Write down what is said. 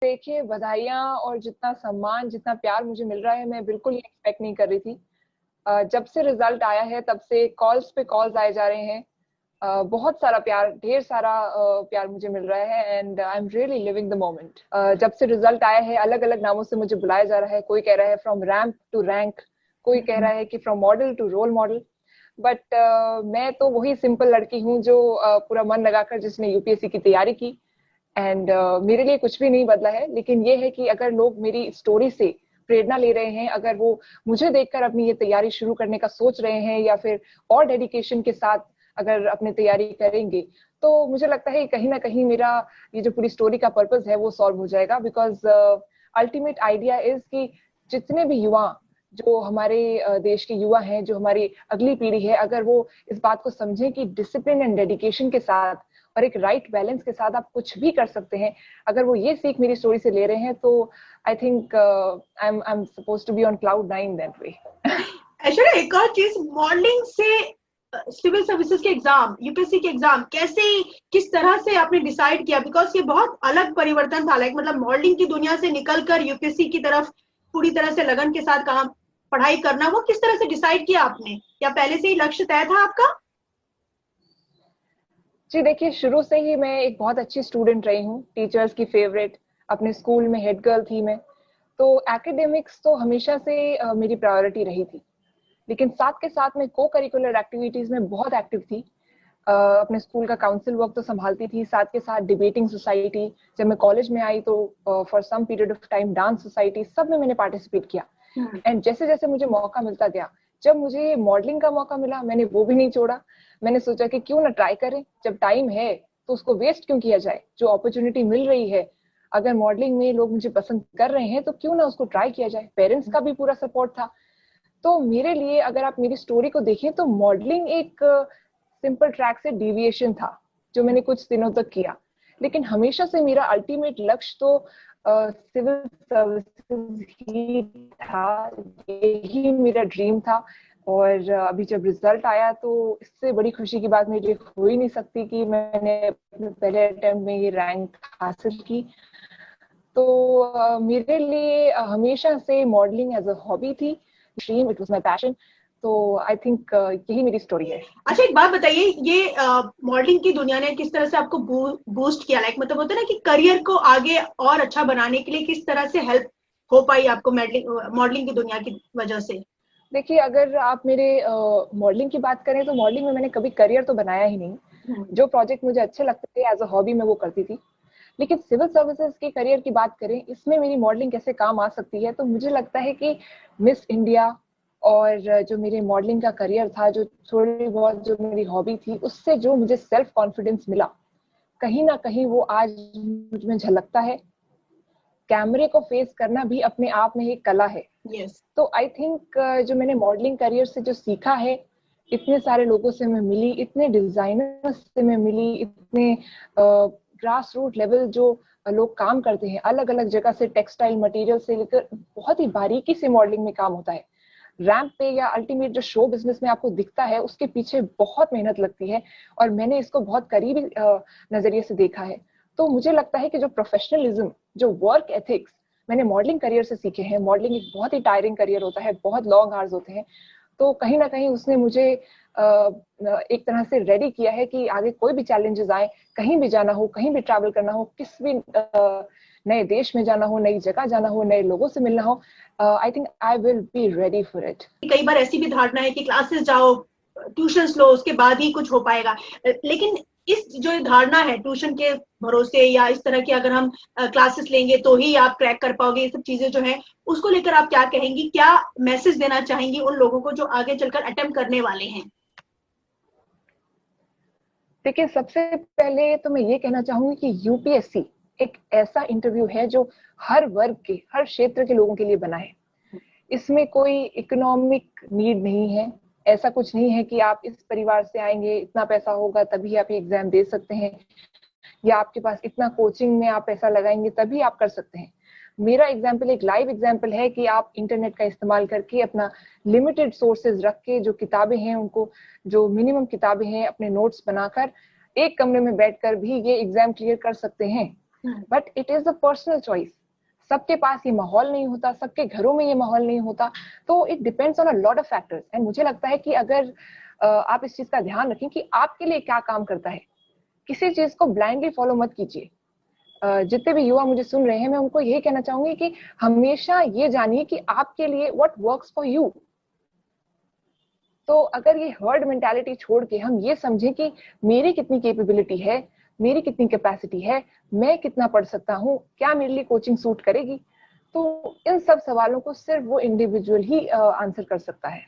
देखिए, बधाइयाँ और जितना सम्मान, जितना प्यार मुझे मिल रहा है, मैं बिल्कुल ये एक्सपेक्ट नहीं कर रही थी। जब से रिजल्ट आया है, तब से कॉल्स पे कॉल्स आए जा रहे हैं। बहुत सारा प्यार, ढेर सारा प्यार मुझे मिल रहा है and I am really living the moment. जब से रिजल्ट आया है, अलग-अलग नामों से मुझे बुलाया जा रहा है। कोई कह रहा है फ्रॉम रैंप टू रैंक, कोई कह रहा है कि from model to role model. But मैं तो वही सिंपल लड़की हूँ जो पूरा मन लगाकर जिसने यूपीएससी की तैयारी की। एंड मेरे लिए कुछ भी नहीं बदला है, लेकिन ये है कि अगर लोग मेरी स्टोरी से प्रेरणा ले रहे हैं, अगर वो मुझे देखकर अपनी ये तैयारी शुरू करने का सोच रहे हैं या फिर और डेडिकेशन के साथ अगर अपनी तैयारी करेंगे, तो मुझे लगता है कि कहीं ना कहीं मेरा ये जो पूरी स्टोरी का पर्पस है वो सॉल्व हो जाएगा। बिकॉज अल्टीमेट आइडिया इज कि जितने भी युवा, जो हमारे देश के युवा हैं, जो हमारी अगली पीढ़ी है, अगर वो इस बात को समझें कि डिसिप्लिन एंड डेडिकेशन के साथ और एक राइट बैलेंस के साथ आप कुछ भी कर सकते हैं, अगर वो ये सीख मेरी स्टोरी से ले रहे हैं, तो I think I am suppose to be on cloud 9 that way. Aishwarya, एक और चीज, मॉडलिंग से सिविल सर्विसेज के एग्जाम, यूपीएससी के एग्जाम कैसे, किस तरह से आपने डिसाइड किया? बिकॉज ये बहुत अलग परिवर्तन था, लाइक मतलब मॉडलिंग की दुनिया से निकलकर यूपीएससी की तरफ पूरी तरह से लगन के साथ काम पढ़ाई करना, वो किस तरह से डिसाइड किया आपने, या पहले से ही लक्ष्य तय था आपका? जी देखिए, शुरू से ही मैं एक बहुत अच्छी स्टूडेंट रही हूँ, टीचर्स की फेवरेट, अपने स्कूल में हेड गर्ल थी मैं। तो एकेडमिक्स तो हमेशा से मेरी प्रायोरिटी रही थी, लेकिन साथ के साथ मैं को करिकुलर एक्टिविटीज में बहुत एक्टिव थी। अपने स्कूल का काउंसिल वर्क तो संभालती थी, साथ के साथ डिबेटिंग सोसाइटी, जब मैं कॉलेज में आई तो for some period of time dance society, सब में मैंने पार्टिसिपेट किया। एंड जैसे जैसे मुझे मौका मिलता गया, जब मुझे मॉडलिंग का मौका मिला, मैंने वो भी नहीं छोड़ा। मैंने सोचा कि क्यों ना ट्राई करें, जब टाइम है तो उसको वेस्ट क्यों किया जाए। जो अपॉर्चुनिटी मिल रही है, अगर मॉडलिंग में लोग मुझे पसंद कर रहे हैं, तो क्यों ना उसको ट्राई किया जाए। पेरेंट्स का भी पूरा सपोर्ट था। तो मेरे लिए अगर आप मेरी स्टोरी को देखें, तो मॉडलिंग एक सिंपल ट्रैक से डिविएशन था जो मैंने कुछ दिनों तक किया। लेकिन हमेशा से मेरा अल्टीमेट लक्ष्य तो सिविल सर्विसेज ही था, यही मेरा ड्रीम था। और अभी जब रिजल्ट आया, तो इससे बड़ी खुशी की बात मेरे लिए हो ही नहीं सकती कि मैंने अपने पहले अटेम्प्ट में ये रैंक हासिल की। तो मेरे लिए हमेशा से मॉडलिंग एज अ हॉबी थी, dream, it was my passion. तो आई थिंक यही मेरी स्टोरी है। अच्छा, एक बात बताइए, ये मॉडलिंग की दुनिया ने किस तरह से आपको बूस्ट किया, लाइक मतलब होता है ना कि करियर को आगे और अच्छा बनाने के लिए किस तरह से हेल्प हो पाई आपको मॉडलिंग की दुनिया की वजह से? देखिए, अगर आप मेरे मॉडलिंग की बात करें, तो मॉडलिंग में मैंने कभी करियर तो बनाया ही नहीं। जो प्रोजेक्ट मुझे अच्छे लगते थे एज अ हॉबी मैं वो करती थी। लेकिन सिविल सर्विसेज के करियर की बात करें, इसमें मेरी मॉडलिंग कैसे काम आ सकती है, तो मुझे लगता है कि मिस इंडिया और जो मेरे मॉडलिंग का करियर था, जो थोड़ी बहुत जो मेरी हॉबी थी, उससे जो मुझे सेल्फ कॉन्फिडेंस मिला, कहीं ना कहीं वो आज मुझ में झलकता है। कैमरे को फेस करना भी अपने आप में एक कला है। यस। तो आई थिंक जो मैंने मॉडलिंग करियर से जो सीखा है, इतने सारे लोगों से मैं मिली, इतने डिजाइनर से मैं मिली, इतने ग्रास रूट लेवल जो लोग काम करते हैं, अलग अलग जगह से, टेक्सटाइल मटेरियल से लेकर बहुत ही बारीकी से मॉडलिंग में काम होता है। रैंप पे या अल्टीमेट जो शो बिजनेस में आपको दिखता है, उसके पीछे बहुत मेहनत लगती है, और मैंने इसको बहुत करीबी नजरिए से देखा है। तो मुझे लगता है कि जो प्रोफेशनलिज्म, जो वर्क एथिक्स मैंने मॉडलिंग करियर से सीखे हैं, मॉडलिंग एक बहुत ही टायरिंग करियर होता है, बहुत लॉन्ग आवर्स होते हैं, तो कहीं ना कहीं उसने मुझे एक तरह से रेडी किया है कि आगे कोई भी चैलेंजेस आए, कहीं भी जाना हो, कहीं भी ट्रैवल करना हो, किस भी नए देश में जाना हो, नई जगह जाना हो, नए लोगों से मिलना हो, आई think I will be ready for it. कई बार ऐसी भी धारणा है कि क्लासेस जाओ, ट्यूशन लो, उसके बाद ही कुछ हो पाएगा, लेकिन इस जो धारणा है ट्यूशन के भरोसे या इस तरह की, अगर हम क्लासेस लेंगे तो ही आप क्रैक कर पाओगे, ये सब चीजें जो है, उसको लेकर आप क्या कहेंगी, क्या मैसेज देना चाहेंगी उन लोगों को जो आगे चलकर अटेम्प्ट करने वाले हैं? देखिए, सबसे पहले तो मैं ये कहना चाहूंगी कि यूपीएससी एक ऐसा इंटरव्यू है जो हर वर्ग के, हर क्षेत्र के लोगों के लिए बना है। इसमें कोई इकोनॉमिक नीड नहीं है। ऐसा कुछ नहीं है कि आप इस परिवार से आएंगे, इतना पैसा होगा तभी आप ये एग्जाम दे सकते हैं, या आपके पास इतना कोचिंग में आप पैसा लगाएंगे तभी आप कर सकते हैं। मेरा एग्जाम्पल एक लाइव एग्जाम्पल है कि आप इंटरनेट का इस्तेमाल करके, अपना लिमिटेड सोर्सेज रख के, जो किताबें हैं उनको, जो मिनिमम किताबें हैं, अपने नोट्स बनाकर एक कमरे में बैठकर भी ये एग्जाम क्लियर कर सकते हैं। But it is a personal choice. सबके पास ये माहौल नहीं होता, सबके घरों में ये माहौल नहीं होता, तो it depends on a lot of factors. And मुझे लगता है कि अगर आप इस चीज का ध्यान रखें कि आपके लिए क्या काम करता है, किसी चीज को ब्लाइंडली फॉलो मत कीजिए। जितने भी युवा मुझे सुन रहे हैं, मैं उनको यही कहना चाहूंगी कि हमेशा ये जानिए कि आपके लिए व्हाट वर्क्स फॉर यू। तो अगर ये हर्ड मेंटालिटी छोड़ के हम ये समझें कि मेरी कितनी कैपेबिलिटी है, मेरी कितनी कैपेसिटी है, मैं कितना पढ़ सकता हूँ, क्या मेरे लिए कोचिंग सूट करेगी, तो इन सब सवालों को सिर्फ वो इंडिविजुअल ही आंसर कर सकता है।